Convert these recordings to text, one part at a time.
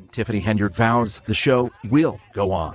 And Tiffany Henyard vows the show will go on.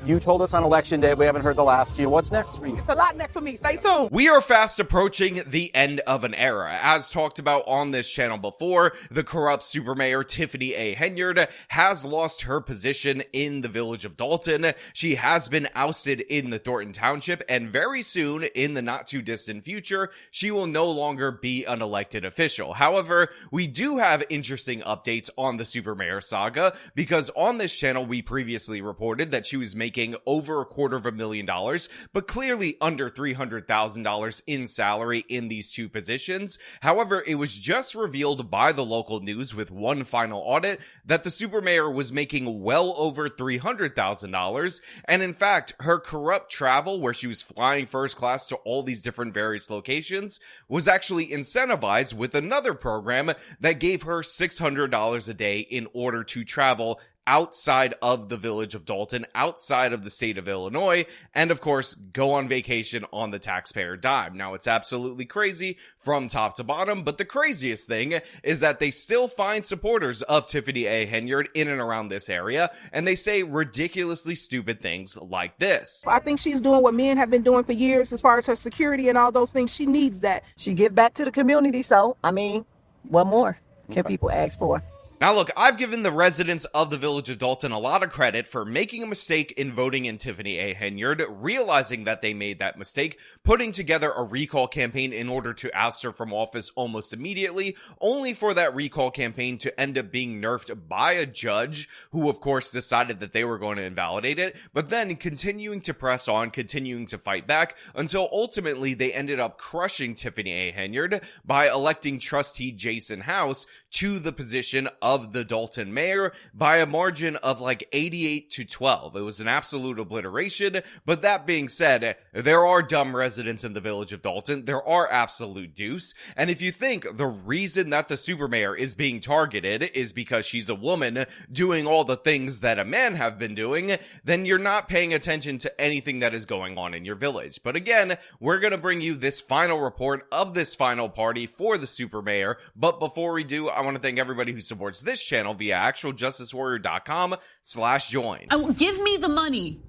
You told us on Election Day we haven't heard the last of you. What's next for you? It's a lot next for me. Stay tuned. We are fast approaching the end of an era. As talked about on this channel before, the corrupt Super Mayor Tiffany A. Henyard has lost her position in the village of Dalton. She has been ousted in the Thornton Township, and very soon, in the not too distant future, she will no longer be an elected official. However, we do have interesting updates on the Super Mayor saga, because on this channel we previously reported that she was making over $250,000, but clearly under $300,000 in salary in these two positions. However, it was just revealed by the local news with one final audit that the Super Mayor was making well over $300,000, and in fact, her corrupt travel, where she was flying first class to all these different various locations, was actually incentivized with another program that gave her $600 a day in order to travel outside of the village of Dalton, outside of the state of Illinois, and of course, go on vacation on the taxpayer dime. Now, it's absolutely crazy from top to bottom, but the craziest thing is that they still find supporters of Tiffany A. Henyard in and around this area, and they say ridiculously stupid things like this. I think she's doing what men have been doing for years as far as her security and all those things. She needs that. She give back to the community, so, I mean, what more can people ask for? Now look, I've given the residents of the village of Dalton a lot of credit for making a mistake in voting in Tiffany A. Henyard, realizing that they made that mistake, putting together a recall campaign in order to oust her from office almost immediately, only for that recall campaign to end up being nerfed by a judge who of course decided that they were going to invalidate it, but then continuing to press on, continuing to fight back, until ultimately they ended up crushing Tiffany A. Henyard by electing trustee Jason House to the position of the Dalton mayor by a margin of like 88-12. It was an absolute obliteration, but that being said, there are dumb residents in the village of Dalton. There are absolute deuce, and if you think the reason that the super mayor is being targeted is because she's a woman doing all the things that a man have been doing, then you're not paying attention to anything that is going on in your village. But again, we're gonna bring you this final report of this final party for the super mayor, but before we do, I want to thank everybody who supports this channel via actualjusticewarrior.com/join. Give me the money.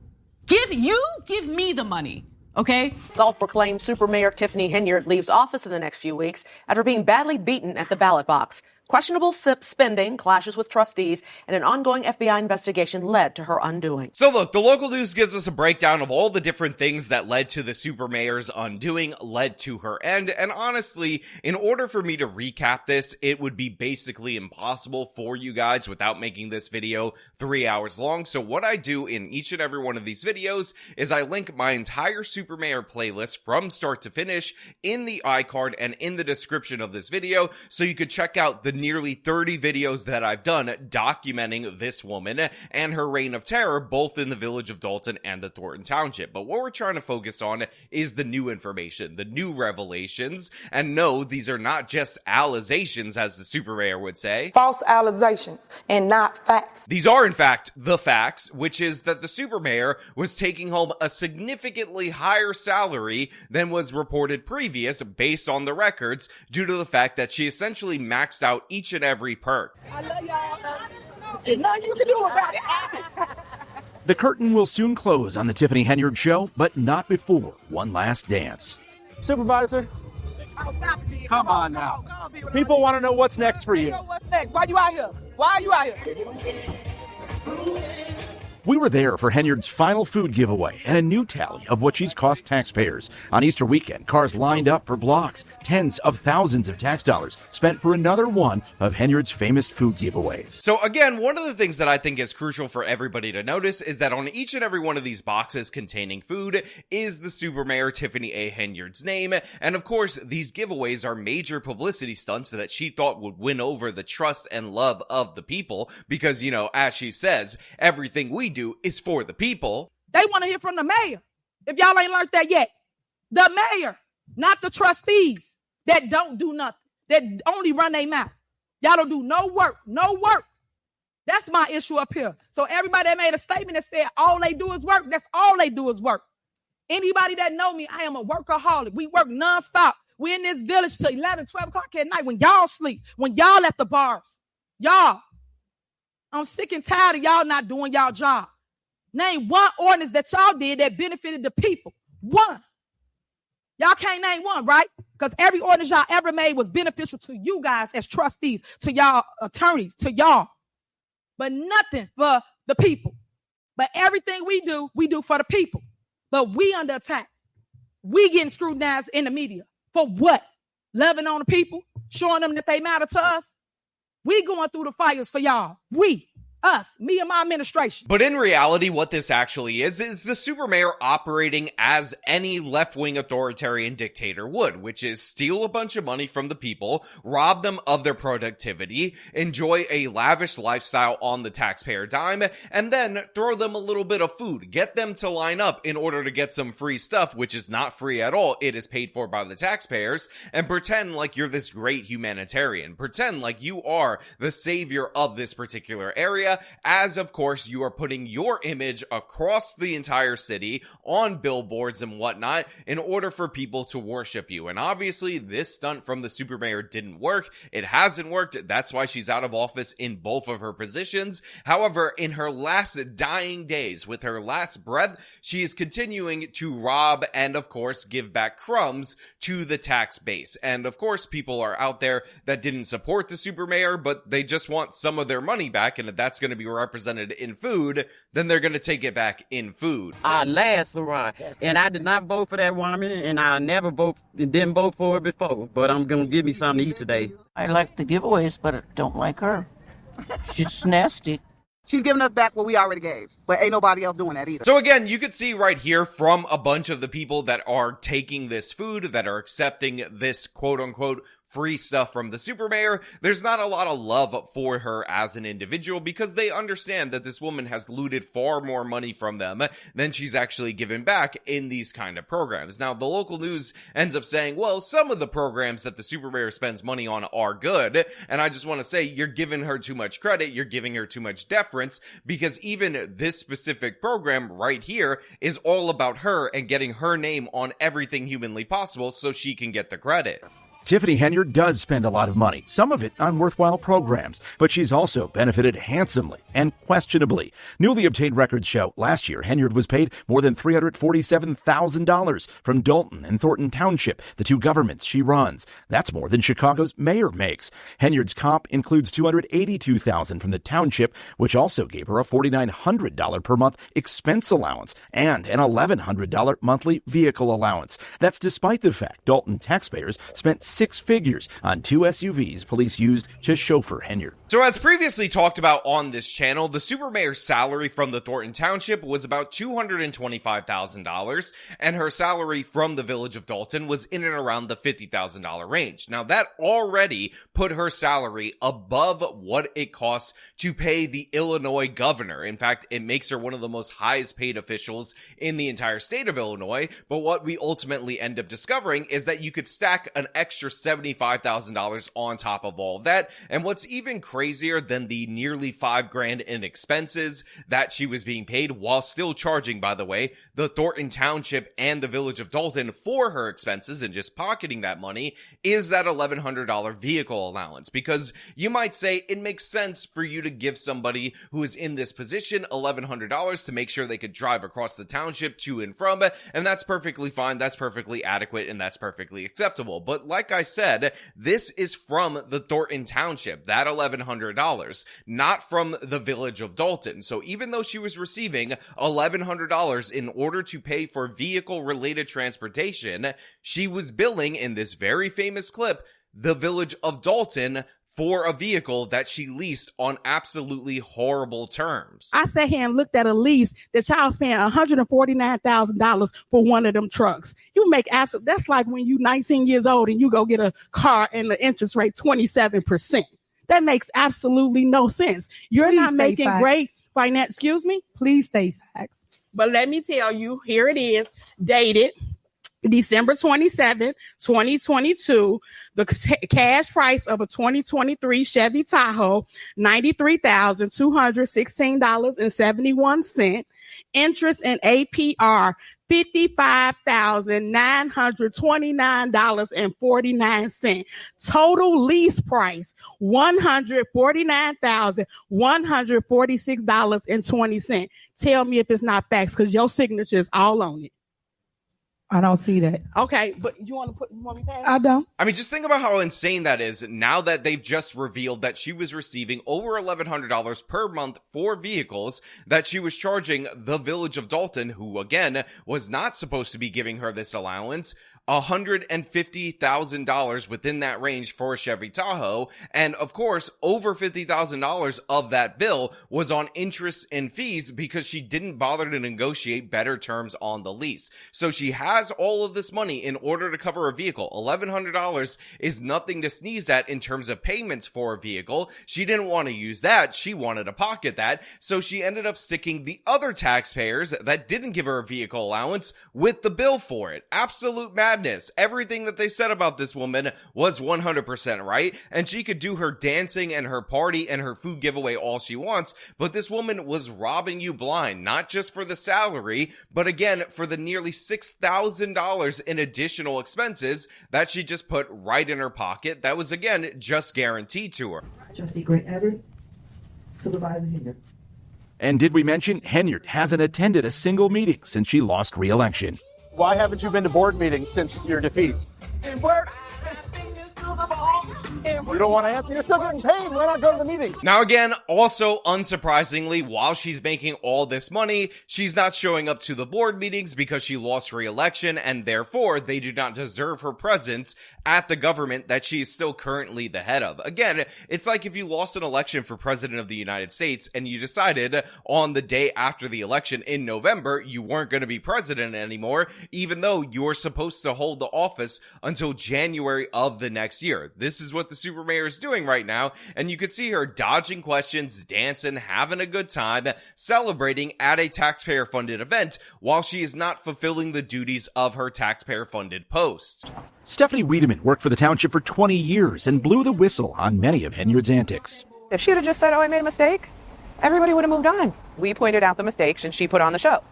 Give me the money. Okay? Self-proclaimed Super Mayor Tiffany Henyard leaves office in the next few weeks after being badly beaten at the ballot box. Questionable spending, clashes with trustees, and an ongoing FBI investigation led to her undoing. So look, the local news gives us a breakdown of all the different things that led to the super mayor's undoing, led to her end, and honestly, in order for me to recap this, it would be basically impossible for you guys without making this video 3 hours long. So what I do in each and every one of these videos is I link my entire super mayor playlist from start to finish in the iCard and in the description of this video, so you could check out the nearly 30 videos that I've done documenting this woman and her reign of terror both in the village of Dalton and the Thornton Township. But what we're trying to focus on is the new information, the new revelations, and no, these are not just allegations, as the super mayor would say. False allegations and not facts. These are in fact the facts, which is that the super mayor was taking home a significantly higher salary than was reported previous based on the records, due to the fact that she essentially maxed out each and every perk. I love y'all. There's nothing you can do about it. The curtain will soon close on the Tiffany Henyard show, but not before one last dance. Supervisor, Oh, stop it, B. come on now. Go on, B. People want to know what's next for You you. know what's next? Why you out here? Why are you out here? We were there for Henyard's final food giveaway and a new tally of what she's cost taxpayers. On Easter weekend, cars lined up for blocks. Tens of thousands of tax dollars spent for another one of Henyard's famous food giveaways. So again, one of the things that I think is crucial for everybody to notice is that on each and every one of these boxes containing food is the Super Mayor Tiffany A. Henyard's name. And of course, these giveaways are major publicity stunts that she thought would win over the trust and love of the people. Because, you know, as she says, everything we do is for the people. They want to hear from the mayor. If y'all ain't learned that yet. The mayor, not the trustees that don't do nothing, that only run their mouth. Y'all don't do no work, no work. That's my issue up here. So everybody that made a statement that said all they do is work, that's all they do is work. Anybody that know me, I am a workaholic. We work nonstop. We in this village till 11, 12 o'clock at night when y'all sleep, when y'all at the bars. Y'all. I'm sick and tired of y'all not doing y'all job. Name one ordinance that y'all did that benefited the people. One. Y'all can't name one, right? Because every ordinance y'all ever made was beneficial to you guys as trustees, to y'all attorneys, to y'all. But nothing for the people. But everything we do for the people. But we under attack. We getting scrutinized in the media. For what? Loving on the people? Showing them that they matter to us? We going through the fires for y'all. We. Us, me and my administration. But in reality, what this actually is the super mayor operating as any left-wing authoritarian dictator would, which is steal a bunch of money from the people, rob them of their productivity, enjoy a lavish lifestyle on the taxpayer dime, and then throw them a little bit of food, get them to line up in order to get some free stuff, which is not free at all. It is paid for by the taxpayers, and pretend like you're this great humanitarian. Pretend like you are the savior of this particular area, as of course you are putting your image across the entire city on billboards and whatnot in order for people to worship you. And obviously this stunt from the super mayor didn't work. It hasn't worked. That's why she's out of office in both of her positions. However, in her last dying days, with her last breath, she is continuing to rob and of course give back crumbs to the tax base. And of course people are out there that didn't support the super mayor, but they just want some of their money back, and if that's going to be represented in food, then they're going to take it back in food. Last run, and I did not vote for that woman, and I never didn't vote for her before, but I'm going to give me something to eat today. I like the giveaways, but I don't like her. She's nasty. She's giving us back what we already gave, but ain't nobody else doing that either. So again, you could see right here from a bunch of the people that are taking this food, that are accepting this quote-unquote free stuff from the super mayor, there's not a lot of love for her as an individual, because they understand that this woman has looted far more money from them than she's actually given back in these kind of programs. Now, the local news ends up saying, well, some of the programs that the super mayor spends money on are good, and I just want to say, you're giving her too much credit, you're giving her too much deference, because even this specific program right here is all about her and getting her name on everything humanly possible so she can get the credit. Tiffany Henyard does spend a lot of money, some of it on worthwhile programs, but she's also benefited handsomely and questionably. Newly obtained records show last year Henyard was paid more than $347,000 from Dalton and Thornton Township, the two governments she runs. That's more than Chicago's mayor makes. Henyard's comp includes $282,000 from the township, which also gave her a $4,900 per month expense allowance and an $1,100 monthly vehicle allowance. That's despite the fact Dalton taxpayers spent 6 figures on 2 SUVs police used to chauffeur Henyard. So as previously talked about on this channel, the super mayor's salary from the Thornton Township was about $225,000, and her salary from the village of Dalton was in and around the $50,000 range. Now that already put her salary above what it costs to pay the Illinois governor. In fact, it makes her one of the most highest paid officials in the entire state of Illinois. But what we ultimately end up discovering is that you could stack an extra $75,000 on top of all of that. And what's even crazier than the nearly $5,000 in expenses that she was being paid, while still charging, by the way, the Thornton Township and the village of Dalton for her expenses and just pocketing that money, is that $1,100 vehicle allowance. Because you might say it makes sense for you to give somebody who is in this position $1,100 to make sure they could drive across the township to and from, and that's perfectly fine, that's perfectly adequate, and that's perfectly acceptable. But like I said, this is from the Thornton Township, that $1,100, not from the village of Dalton. So even though she was receiving $1,100 in order to pay for vehicle-related transportation, she was billing, in this very famous clip, the village of Dalton for a vehicle that she leased on absolutely horrible terms. I sat here and looked at a lease that y'all was paying $149,000 for one of them trucks. You make absolute, that's like when you 19 years old and you go get a car and the interest rate 27%. That makes absolutely no sense. You're Please not making facts. great finance, excuse me? Please stay facts. But let me tell you, here it is, dated December 27th, 2022, the cash price of a 2023 Chevy Tahoe, $93,216.71. Interest and APR, $55,929.49. Total lease price, $149,146.20. Tell me if it's not facts, because your signature is all on it. I don't see that. Okay, but you want me to pass? I don't. I mean, just think about how insane that is now that they've just revealed that she was receiving over $1,100 per month for vehicles that she was charging the Village of Dalton, who again was not supposed to be giving her this allowance, $150,000 within that range for a Chevy Tahoe. And of course, over $50,000 of that bill was on interest and fees because she didn't bother to negotiate better terms on the lease. So she has all of this money in order to cover a vehicle. $1,100 is nothing to sneeze at in terms of payments for a vehicle. She didn't want to use that. She wanted to pocket that. So she ended up sticking the other taxpayers that didn't give her a vehicle allowance with the bill for it. Absolute madness. Everything that they said about this woman was 100% right, and she could do her dancing and her party and her food giveaway all she wants, but this woman was robbing you blind, not just for the salary, but again, for the nearly $6,000 in additional expenses that she just put right in her pocket. That was, again, just guaranteed to her. Trustee Grant Everett, Supervisor Henyard. And did we mention Henyard hasn't attended a single meeting since she lost re-election? Why haven't you been to board meetings since your defeat? You don't want to answer? You're still getting paid. Why not go to the meetings? Now again, also unsurprisingly, while she's making all this money, she's not showing up to the board meetings because she lost re-election, and therefore they do not deserve her presence at the government that she is still currently the head of. Again, it's like if you lost an election for president of the United States and you decided on the day after the election in November you weren't going to be president anymore, even though you're supposed to hold the office until January of the next year. This is what the Super Mayor is doing right now, and you could see her dodging questions, dancing, having a good time, celebrating at a taxpayer-funded event while she is not fulfilling the duties of her taxpayer-funded post. Stephanie Wiedemann worked for the township for 20 years and blew the whistle on many of Henyard's antics. If she had just said, oh, I made a mistake, everybody would have moved on. We pointed out the mistakes and she put on the show.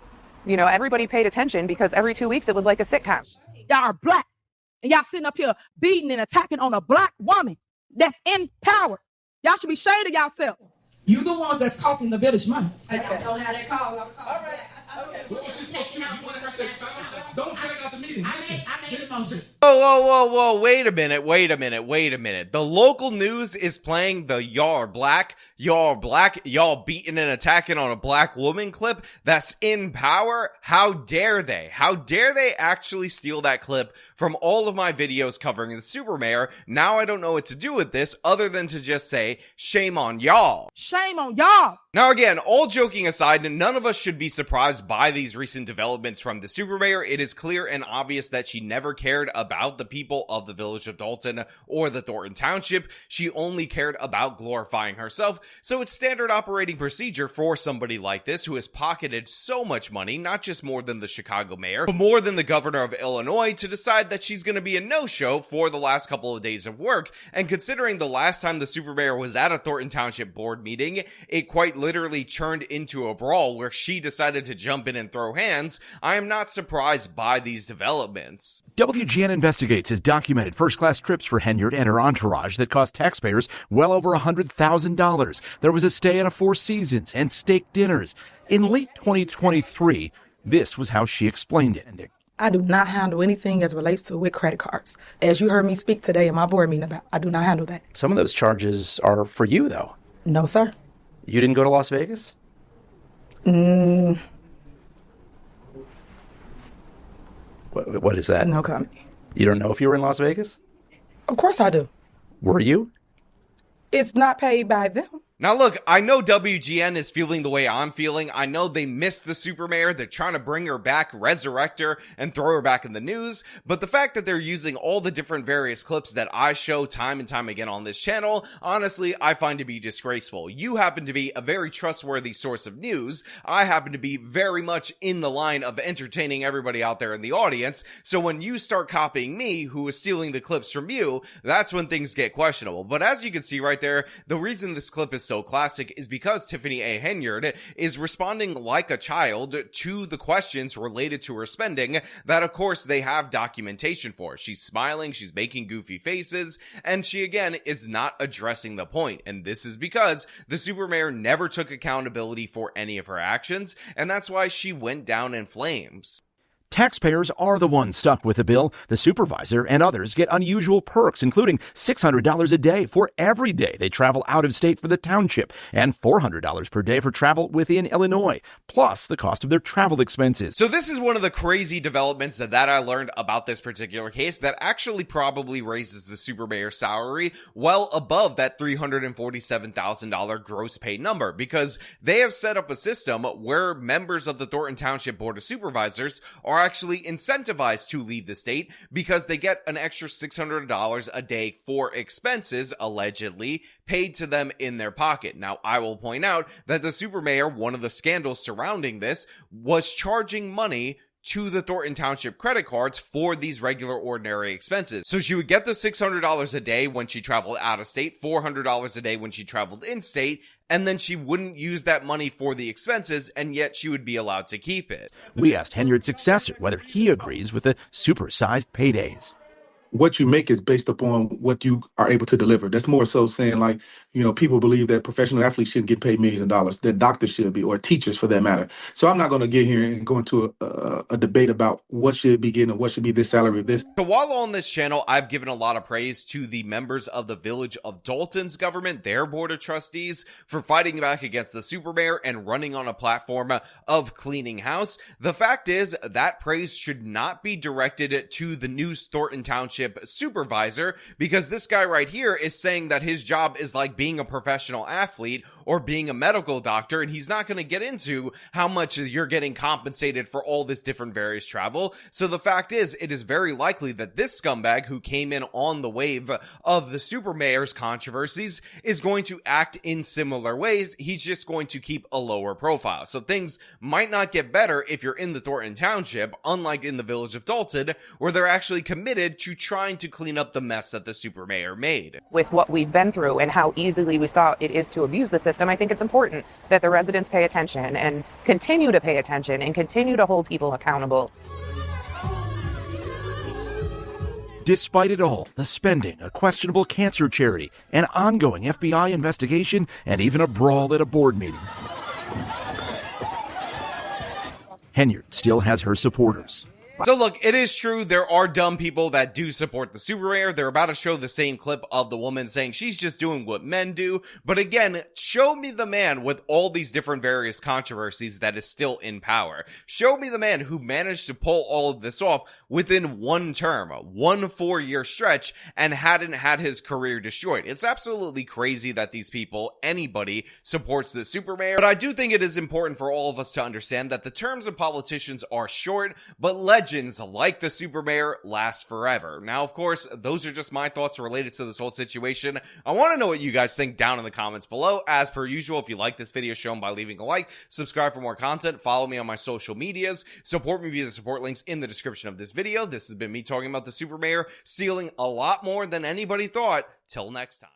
You know, everybody paid attention because every 2 weeks it was like a sitcom. Y'all are black, and y'all sitting up here beating and attacking on a black woman that's in power. Y'all should be ashamed of yourselves. You the ones that's costing the village money. I don't have that call. All right. Okay. What was she supposed to do? You wanted her to expound that. Don't drag out the meeting. I made some shit. Whoa, wait a minute. The local news is playing the y'all black, y'all beating and attacking on a black woman clip that's in power. How dare they? How dare they actually steal that clip from all of my videos covering the Super Mayor? Now I don't know what to do with this other than to just say, shame on y'all. Shame on y'all. Now again, all joking aside, none of us should be surprised by these recent developments from the Super Mayor. It is clear and obvious that she never cared about the people of the Village of Dalton or the Thornton Township. She only cared about glorifying herself. So it's standard operating procedure for somebody like this who has pocketed so much money, not just more than the Chicago mayor, but more than the governor of Illinois, to decide that she's going to be a no-show for the last couple of days of work. And considering the last time the Super Mayor was at a Thornton Township board meeting, it quite literally turned into a brawl where she decided to jump in and throw hands, I am not surprised by these developments. WGN Investigates has documented first-class trips for Henyard and her entourage that cost taxpayers well over $100,000. There was a stay at a Four Seasons and steak dinners. In late 2023, this was how she explained it. I do not handle anything as relates to with credit cards. As you heard me speak today in my board meeting about, I do not handle that. Some of those charges are for you, though. No, sir. You didn't go to Las Vegas? What is that? No comment. You don't know if you were in Las Vegas? Of course I do. Were you? It's not paid by them. Now look, I know WGN is feeling the way I'm feeling. I know they missed the Super Mayor. They're trying to bring her back, resurrect her, and throw her back in the news. But the fact that they're using all the different various clips that I show time and time again on this channel, honestly, I find to be disgraceful. You happen to be a very trustworthy source of news. I happen to be very much in the line of entertaining everybody out there in the audience. So when you start copying me, who is stealing the clips from you, that's when things get questionable. But as you can see right there, the reason this clip is so so classic is because Tiffany A. Henyard is responding like a child to the questions related to her spending that, of course, they have documentation for. She's smiling, she's making goofy faces, and she, again, is not addressing the point. And this is because the super mayor never took accountability for any of her actions, and that's why she went down in flames. Taxpayers are the ones stuck with the bill. The supervisor and others get unusual perks, including $600 a day for every day they travel out of state for the township and $400 per day for travel within Illinois, plus the cost of their travel expenses. So this is one of the crazy developments that I learned about this particular case that actually probably raises the super mayor's salary well above that $347,000 gross pay number, because they have set up a system where members of the Thornton Township Board of Supervisors are actually incentivized to leave the state because they get an extra $600 a day for expenses, allegedly, paid to them in their pocket. Now, I will point out that the super mayor, one of the scandals surrounding this, was charging money to the Thornton Township credit cards for these regular ordinary expenses. So she would get the $600 a day when she traveled out of state, $400 a day when she traveled in state, and then she wouldn't use that money for the expenses, and yet she would be allowed to keep it. We asked Henyard's successor whether he agrees with the supersized paydays. What you make is based upon what you are able to deliver. That's more so saying, like, people believe that professional athletes shouldn't get paid millions of dollars, that doctors should be, or teachers for that matter. So I'm not going to get here and go into a debate about what should be getting or what should be this salary of this. So while on this channel, I've given a lot of praise to the members of the Village of Dalton's government, their board of trustees, for fighting back against the super mayor and running on a platform of cleaning house. The fact is that praise should not be directed to the new Thornton Township supervisor, because this guy right here is saying that his job is like being a professional athlete or being a medical doctor, and he's not going to get into how much you're getting compensated for all this different various travel. So the fact is, it is very likely that this scumbag who came in on the wave of the super mayor's controversies is going to act in similar ways. He's just going to keep a lower profile. So things might not get better if you're in the Thornton Township, unlike in the Village of Dalton, where they're actually committed to trying to clean up the mess that the super mayor made. With what we've been through and how easily we saw it is to abuse the system, I think it's important that the residents pay attention and continue to pay attention and continue to hold people accountable. Despite it all, the spending, a questionable cancer charity, an ongoing FBI investigation, and even a brawl at a board meeting, Henyard still has her supporters. So look, it is true there are dumb people that do support the super mayor. They're about to show the same clip of the woman saying she's just doing what men do. But again, show me the man with all these different various controversies that is still in power. Show me the man who managed to pull all of this off within one term, 1 4-year stretch, and hadn't had his career destroyed. It's absolutely crazy that these people, anybody, supports the super mayor. But I do think it is important for all of us to understand that the terms of politicians are short, but legends like the super mayor last forever. Now, of course, those are just my thoughts related to this whole situation. I want to know what you guys think down in the comments below. As per usual, if you like this video, show them by leaving a like, subscribe for more content, follow me on my social medias, support me via the support links in the description of this video. This has been me talking about the super mayor stealing a lot more than anybody thought. Till next time.